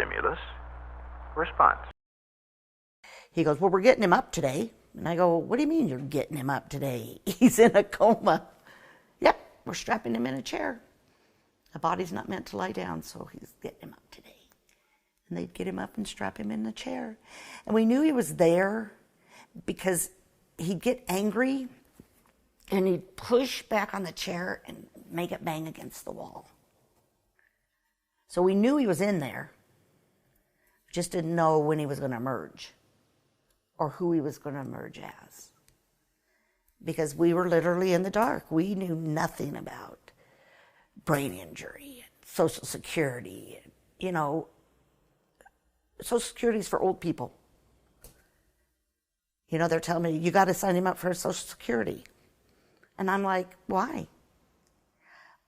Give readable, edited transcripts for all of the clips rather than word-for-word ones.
stimulus, response. He goes, well, we're getting him up today. And I go, what do you mean you're getting him up today? He's in a coma. Yep, we're strapping him in a chair. The body's not meant to lie down, so he's getting him up today. And they'd get him up and strap him in the chair. And we knew he was there because he'd get angry and he'd push back on the chair and make it bang against the wall. So we knew he was in there. Just didn't know when he was going to emerge or who he was going to emerge as. Because we were literally in the dark. We knew nothing about brain injury, Social Security. You know, Social Security is for old people. You know, they're telling me, you got to sign him up for Social Security. And I'm like, why?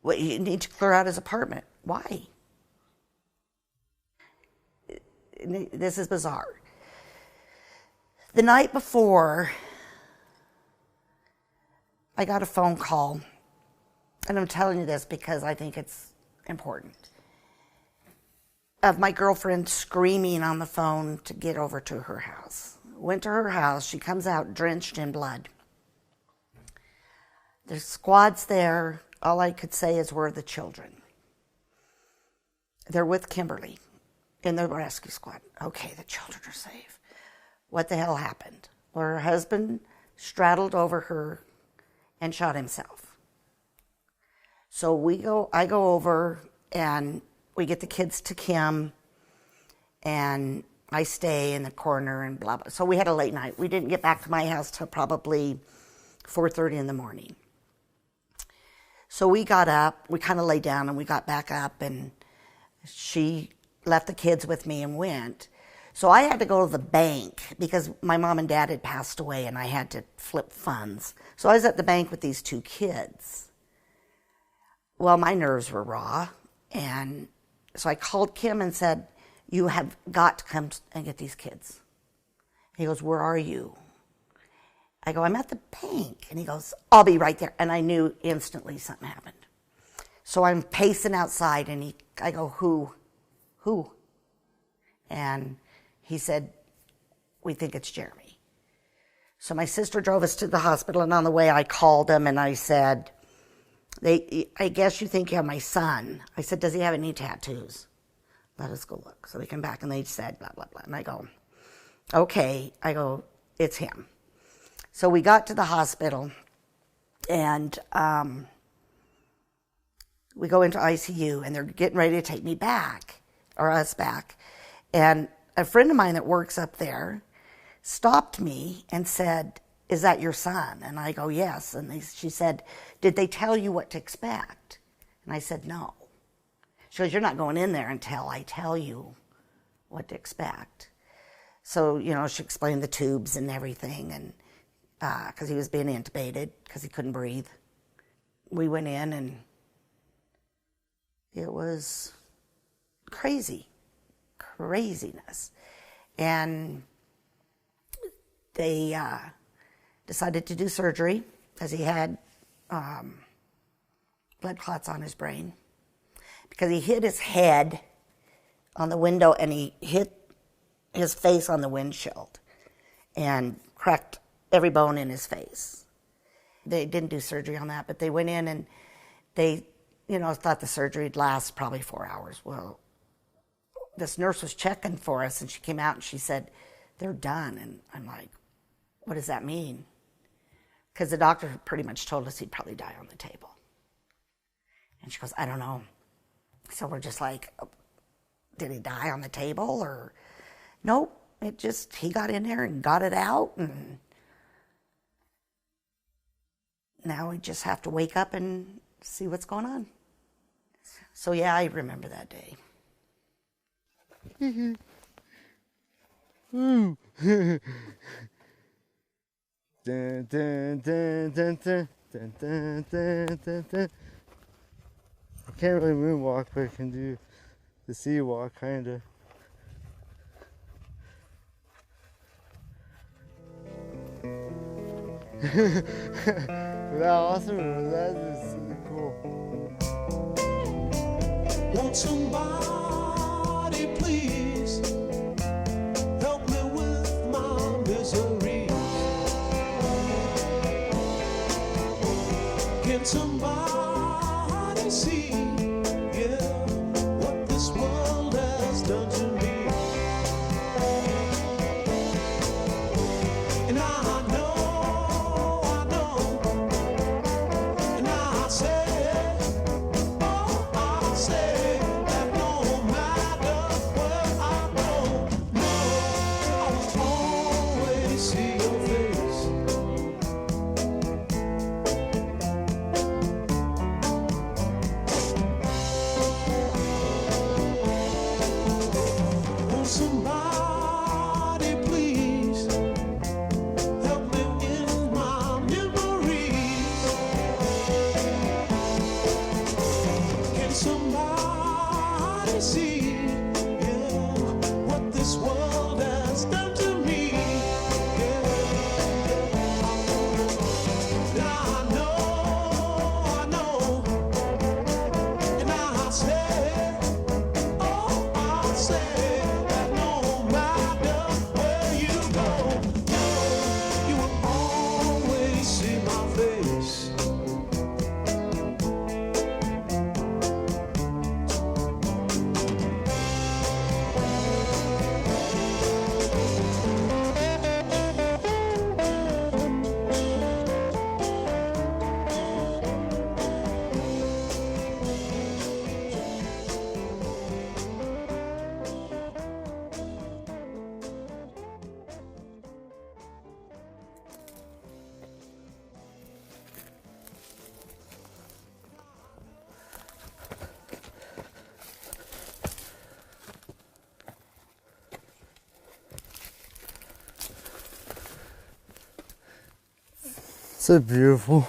Well, you need to clear out his apartment. Why? This is bizarre. The night before, I got a phone call, and I'm telling you this because I think it's important, of my girlfriend screaming on the phone to get over to her house. Went to her house. She comes out drenched in blood. There's squads there. All I could say is, where are the children? They're with Kimberly in the rescue squad. Okay, the children are safe. What the hell happened? Well, her husband straddled over her and shot himself. So I go over and we get the kids to Kim, and I stay in the corner and blah, blah. So we had a late night. We didn't get back to my house till probably 4:30 in the morning. So we got up, we kind of lay down, and we got back up, and she left the kids with me and went. So I had to go to the bank because my mom and dad had passed away and I had to flip funds. So I was at the bank with these two kids. Well, my nerves were raw. And so I called Kim and said, you have got to come and get these kids. He goes, where are you? I go, I'm at the bank. And he goes, I'll be right there. And I knew instantly something happened. So I'm pacing outside and I go, who? And he said, we think it's Jeremy. So my sister drove us to the hospital, and on the way I called him and I said, I guess you think you have my son. I said, does he have any tattoos? Let us go look. So we came back and they said, blah, blah, blah. And I go, okay. I go, it's him. So we got to the hospital and we go into ICU and they're getting ready to take me back, or us back. And a friend of mine that works up there stopped me and said, is that your son? And I go, yes. And she said, did they tell you what to expect? And I said, no. She goes, you're not going in there until I tell you what to expect. So, you know, she explained the tubes and everything, and because he was being intubated because he couldn't breathe. We went in and it was craziness. And they decided to do surgery because he had blood clots on his brain, because he hit his head on the window and he hit his face on the windshield and cracked every bone in his face. They didn't do surgery on that, but they went in and they, you know, thought the surgery would last probably 4 hours. Well, this nurse was checking for us and she came out and she said, they're done. And I'm like, what does that mean? Because the doctor pretty much told us he'd probably die on the table. And she goes, I don't know. So we're just like, did he die on the table? Or nope, he got in there and got it out, and now we just have to wake up and see what's going on. So yeah, I remember that day. Dun, dun, dun, dun, dun, dun, dun, dun, dun, dun. I can't really moonwalk, but I can do the sea walk, kind of. Was that awesome? Or was that just really cool? Won't somebody please nobody see, yeah, what this world has done to me. Yeah. Now I know, and I say, oh, I say that no matter where you go, you will always see my face. So beautiful.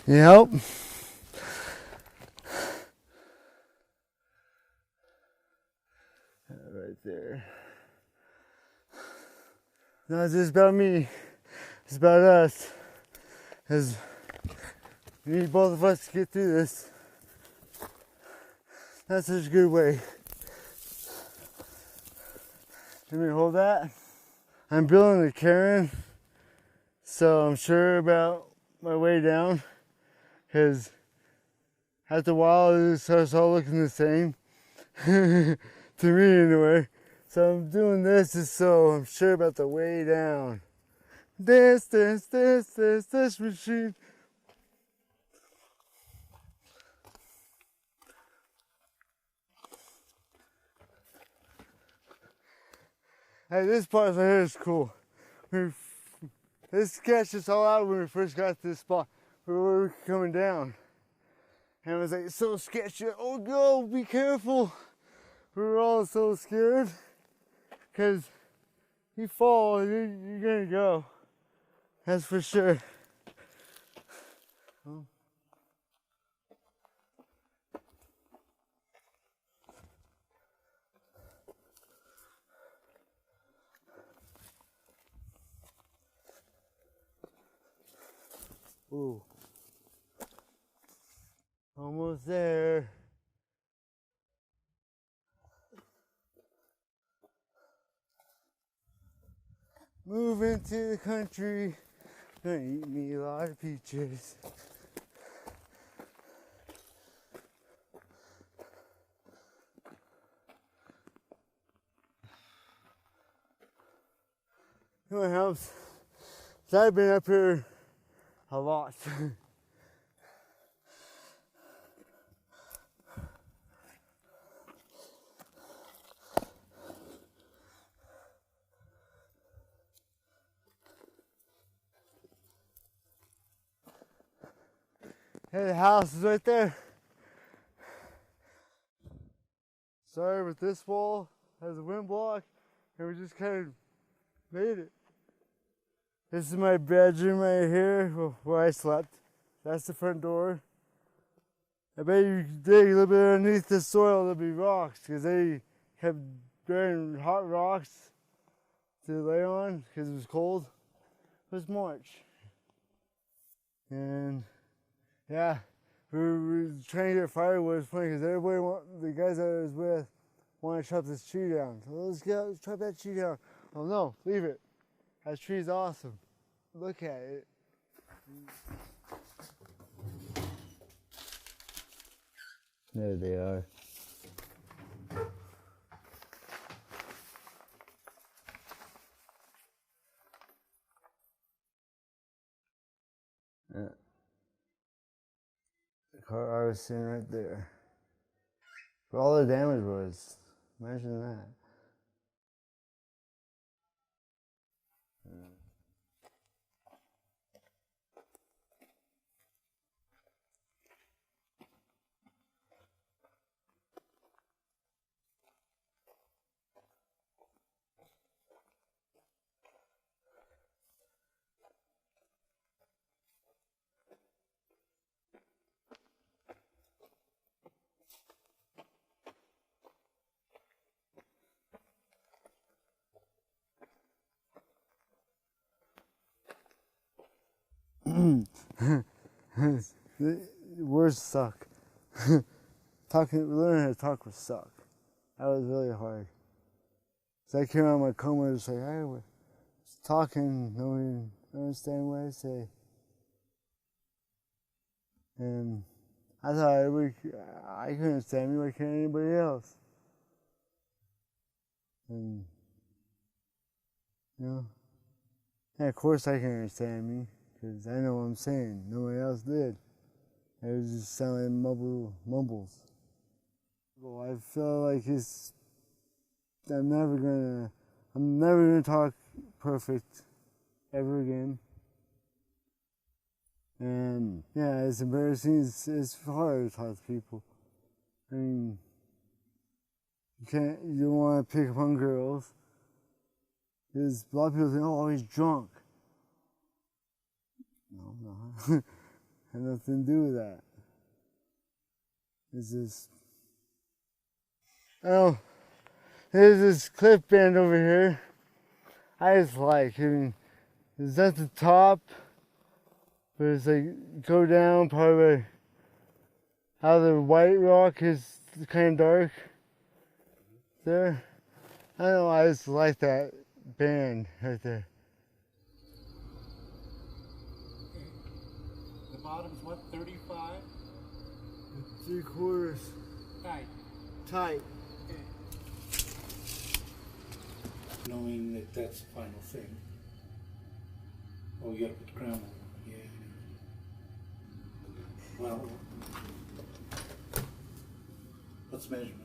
Yep. Right there. No, it's just about me. It's about us. Because we need both of us to get through this. That's such a good way. Let me hold that. I'm building a cairn, so I'm sure about my way down. Because after a while, it starts all looking the same. To me, anyway. So I'm doing this just so I'm sure about the way down. This machine. Hey, this part right here is cool. This sketched us all out when we first got to this spot. We were coming down. And it was like so sketchy. Oh, go, be careful. We were all so scared. Because you fall, you're going to go. That's for sure. Oh. Ooh. Almost there. Moving to the country, gonna eat me a lot of peaches. You know what helps? So I've been up here a lot. Hey, the house is right there. Sorry, but this wall has a wind block, and we just kind of made it. This is my bedroom right here where I slept. That's the front door. I bet you could dig a little bit underneath the soil, there'll be rocks, because they kept burning hot rocks to lay on because it was cold. It was March. And yeah, we were trying to get firewood. It's funny because the guys that I was with, wanted to chop this tree down. So let's chop that tree down. Oh no, leave it. That tree's awesome. Look at it. There they are. Yeah. The car I was sitting right there. Where all the damage was. Imagine that. The words suck. Learning how to talk would suck. That was really hard. So I came out of my coma just like, I was talking, no one understand what I say. And I thought I couldn't understand me, why can't anybody else? And, and of course I can understand me, because I know what I'm saying. Nobody else did. It was just sounding mumbles. Well, I feel like I'm never gonna talk perfect ever again. And yeah, it's embarrassing. It's hard to talk to people. I mean, you don't want to pick up on girls. Because a lot of people think, oh, he's drunk. No, I'm not. Had nothing to do with that. It's just, oh, there's this cliff band over here. I just like, I mean, it's at the top, but it's like, go down probably how the white rock is kind of dark there. I don't know, I just like that band right there. The bottom's what, 35? 3/4 Tight. tight. Knowing that that's the final thing. Oh, you gotta put the crown on. Yeah. Well, what's the measurement?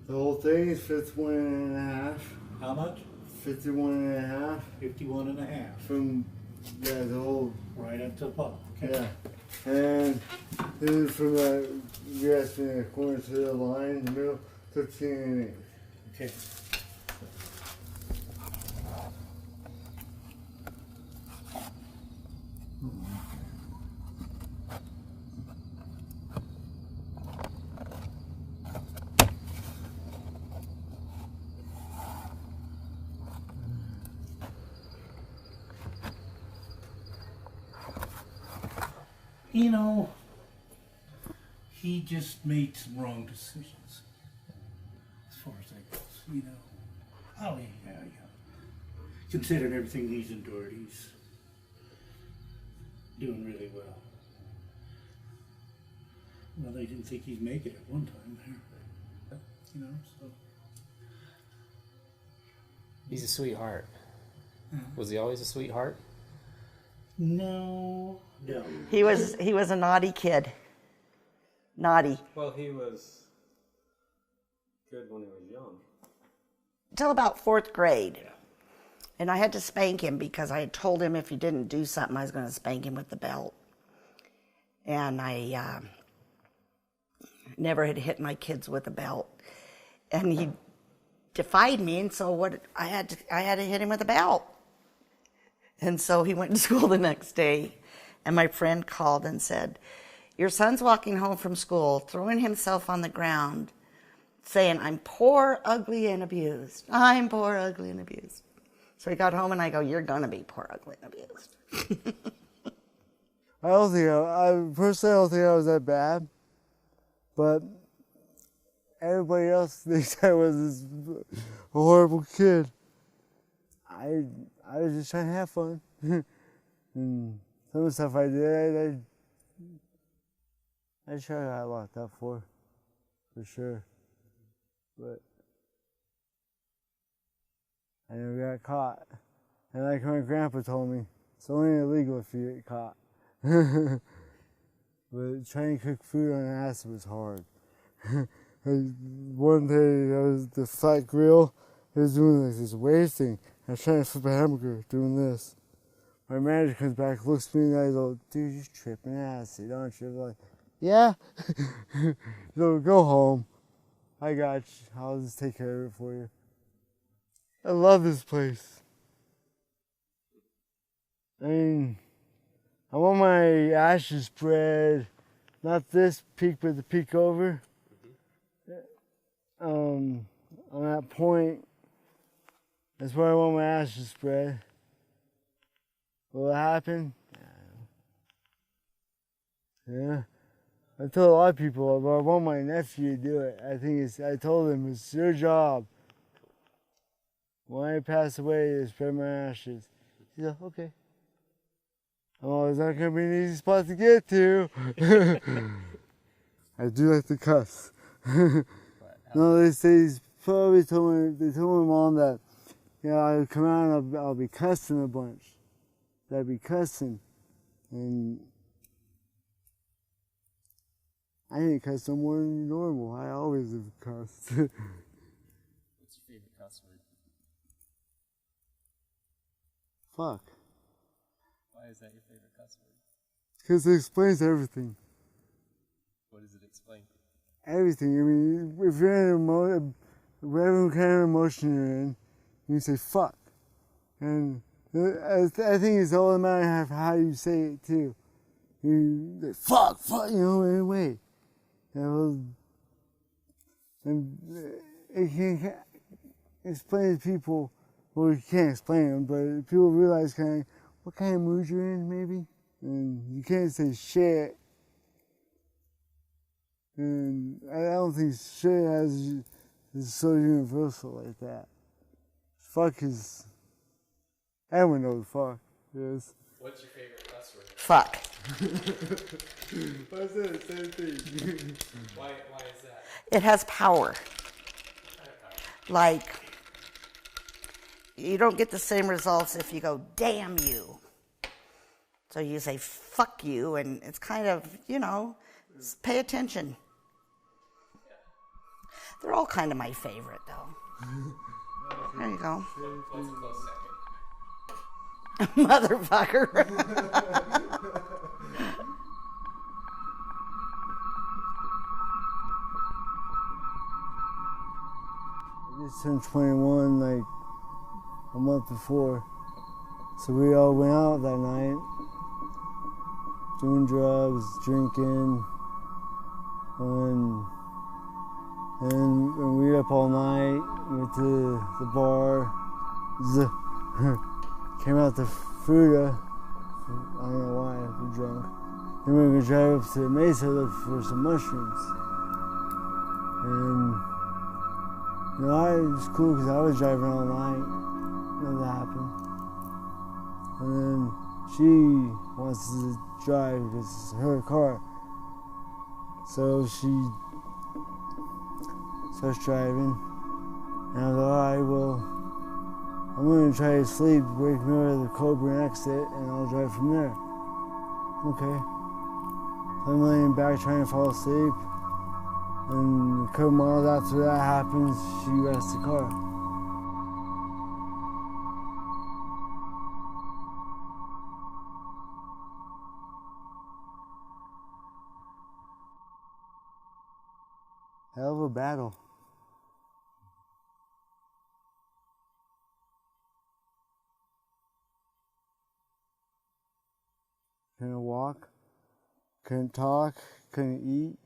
The whole thing is 51.5. How much? 51.5 51 and a half. from, yeah, the whole, Right up to the bottom. Okay. yeah. And then from the, you asked me according to the line in the middle, 13 1/8. Okay. You know, he just made some wrong decisions, as far as that goes, you know. Oh, yeah. Considering everything he's endured, he's doing really well. Well, they didn't think he'd make it at one time there, you know, so. He's a sweetheart. Was he always a sweetheart? No. He was a naughty kid. Naughty. Well, he was good when he was young. Till about 4th grade. And I had to spank him because I had told him if he didn't do something, I was going to spank him with the belt. And I never had hit my kids with a belt. And he defied me, and so I had to hit him with a belt. And so he went to school the next day, and my friend called and said, your son's walking home from school, throwing himself on the ground, saying, I'm poor, ugly, and abused. I'm poor, ugly, and abused. So he got home, and I go, you're going to be poor, ugly, and abused. I don't think personally, I don't think I was that bad, but everybody else thinks I was this horrible kid. I was just trying to have fun. And some of the stuff I did, I sure got locked up for sure. But I never got caught. And like my grandpa told me, it's only illegal if you get caught. But trying to cook food on acid was hard. One day, I was the flat grill. It was doing like this wave thing. I was trying to flip a hamburger, doing this. My manager comes back, looks at me, and I go, dude, you're tripping acid, aren't you? I'm like, yeah. So go home. I got you. I'll just take care of it for you. I love this place. I mean, I want my ashes spread, not this peak, but the peak over. On that point, that's where I want my ashes spread. Will it happen? Yeah. I told a lot of people, but I want my nephew to do it. I told him it's your job. When I pass away, to spread my ashes. He said, okay. Oh, it's not going to be an easy spot to get to. I do like to cuss. No, they say he's probably they told my mom that, I'd come out and I'll be cussing a bunch. I'd be cussing. And I didn't cuss no more than normal. I always have cussed. What's your favorite cuss word? Fuck. Why is that your favorite cuss word? Because it explains everything. What does it explain? Everything. I mean, if you're in whatever kind of emotion you're in, you say fuck. And I think it's all a matter of how you say it too. You say fuck, in a way. And it can explain to people, well, you can't explain them, but people realize kind of what kind of mood you're in, maybe. And you can't say shit. And I don't think shit is so universal like that. Fuck is, everyone knows fuck is. What's your favorite cuss word? Fuck. I said the same thing. Why is that? It has power. Like, you don't get the same results if you go, damn you. So you say, fuck you, and it's kind of, pay attention. They're all kind of my favorite, though. There you go. What's a close second? Motherfucker. I just turned 21 like a month before. So we all went out that night, doing drugs, drinking, and we were up all night, went to the bar, came out to Fruta, I don't know why, we're drunk. Then we were gonna drive up to Mesa to look for some mushrooms. And it was cool because I was driving all night. Nothing happened. And then she wants to drive because it's her car. So she starts driving. And I was like, alright, well, I'm going to try to sleep, wake me over the Coburn exit, and I'll drive from there. Okay. So I'm laying back trying to fall asleep. And a couple miles after that happens, she wrecks the car. Hell of a battle. Couldn't walk, couldn't talk, couldn't eat,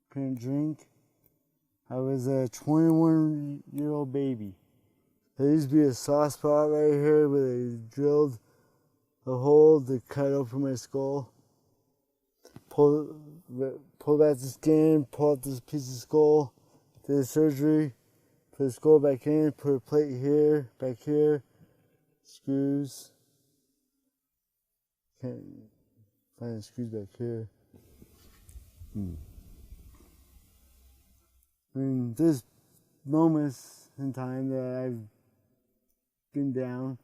couldn't drink. I was a 21-year-old baby. There used to be a soft spot right here where they drilled a hole to cut open my skull. Pull back the skin, pull out this piece of skull, did the surgery, put the skull back in, put a plate here, back here, screws. Can't find the screws back here. I mean, there's moments in time that I've been down,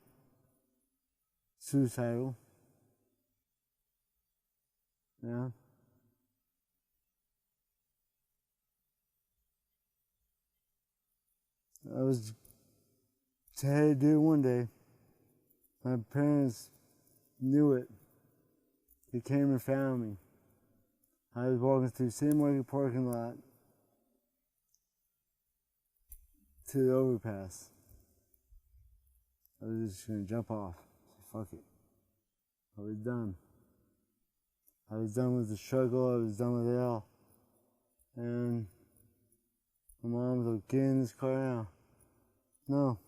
suicidal. Yeah. I was headed to do it one day. My parents knew it. They came and found me. I was walking through City Market parking lot to the overpass. I was just gonna jump off. Fuck it. I was done. I was done with the struggle. I was done with it all. And my mom was like, get in this car now. No.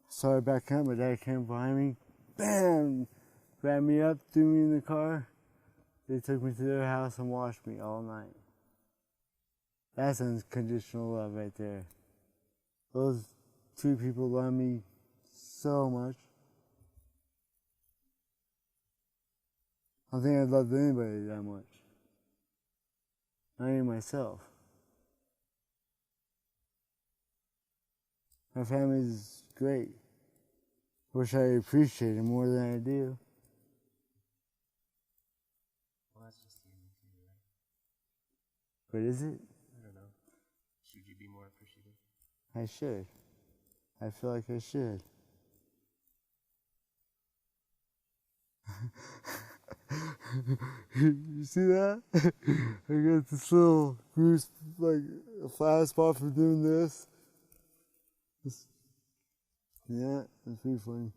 Started backing up. My dad came behind me. Bam! Grabbed me up, threw me in the car. They took me to their house and watched me all night. That's unconditional love right there. Those two people love me so much. I don't think I've loved anybody that much. Not even myself. My family's great. Wish I appreciated it more than I do. Well, that's just the ending to you, right? But is it? I don't know. Should you be more appreciative? I should. I feel like I should. You see that? I got this little goose, like a flat spot for doing this. Yeah, that's pretty funny.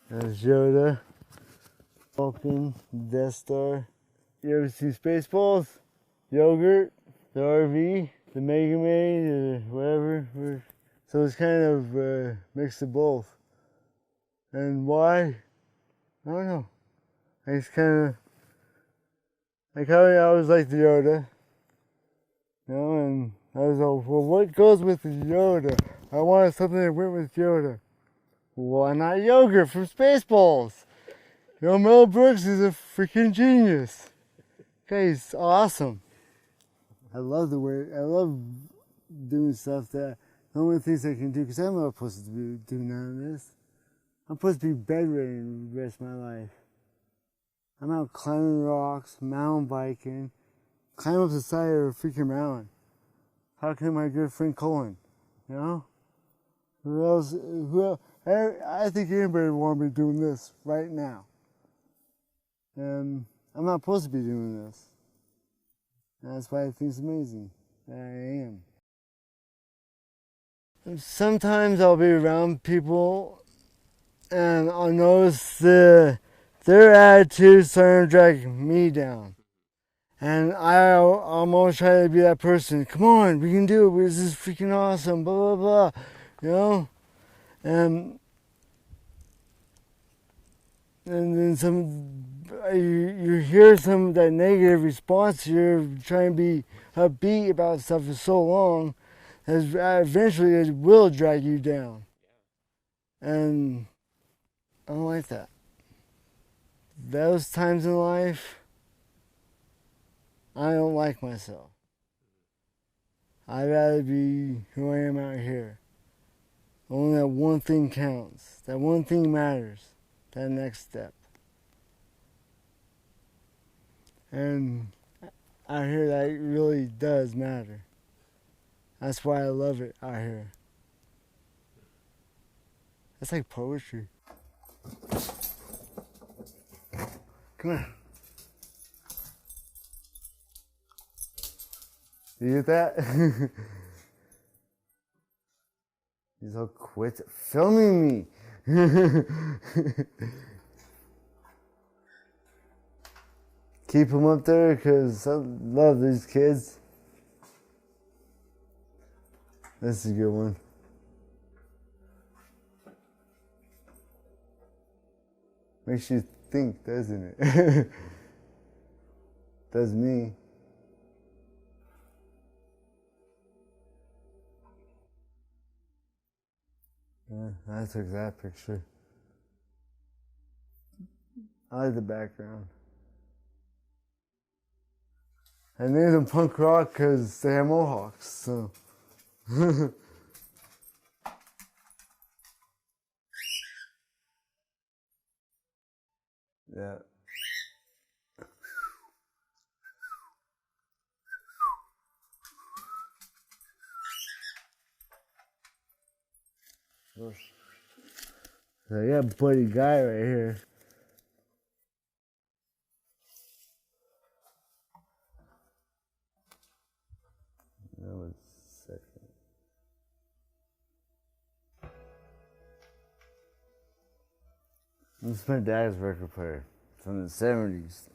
There's Yoda, Falcon, Death Star. You ever see Spaceballs? Yogurt, the RV, the Mega Man, or whatever. So it's kind of a mix of both. And why? I don't know. I just kind of, like how I always liked the Yoda. You know, and I was like, well, what goes with the Yoda? I wanted something that went with Yoda. Why not yogurt from Spaceballs? You know, Mel Brooks is a freaking genius. Guy's awesome. I love doing stuff that no one thinks I can do, because I'm not supposed to do none of this. I'm supposed to be bedridden the rest of my life. I'm out climbing rocks, mountain biking, climb up the side of a freaking mountain. Talking to my good friend Colin, you know? Who else? I think anybody would want me doing this right now. And I'm not supposed to be doing this. And that's why I think it's amazing that I am. And sometimes I'll be around people and I'll notice their attitude starting to drag me down. And I'm always trying to be that person. Come on, we can do it. This is freaking awesome. Blah, blah, blah. You know? And then you hear some of that negative response. You're trying to be upbeat about stuff for so long, that eventually it will drag you down. And I don't like that. Those times in life, I don't like myself. I'd rather be who I am out here. Only that one thing counts. That one thing matters. That next step. And out here, that really does matter. That's why I love it out here. That's like poetry. Come here. You get that? He's all quit filming me. Keep them up there because I love these kids. This is a good one. Makes you think, doesn't it? Does me. Yeah, I took that picture. I like the background. I named them punk rock because they have mohawks, so. Yeah. So I got a buddy guy right here. That was second. This is my dad's record player from the 70s.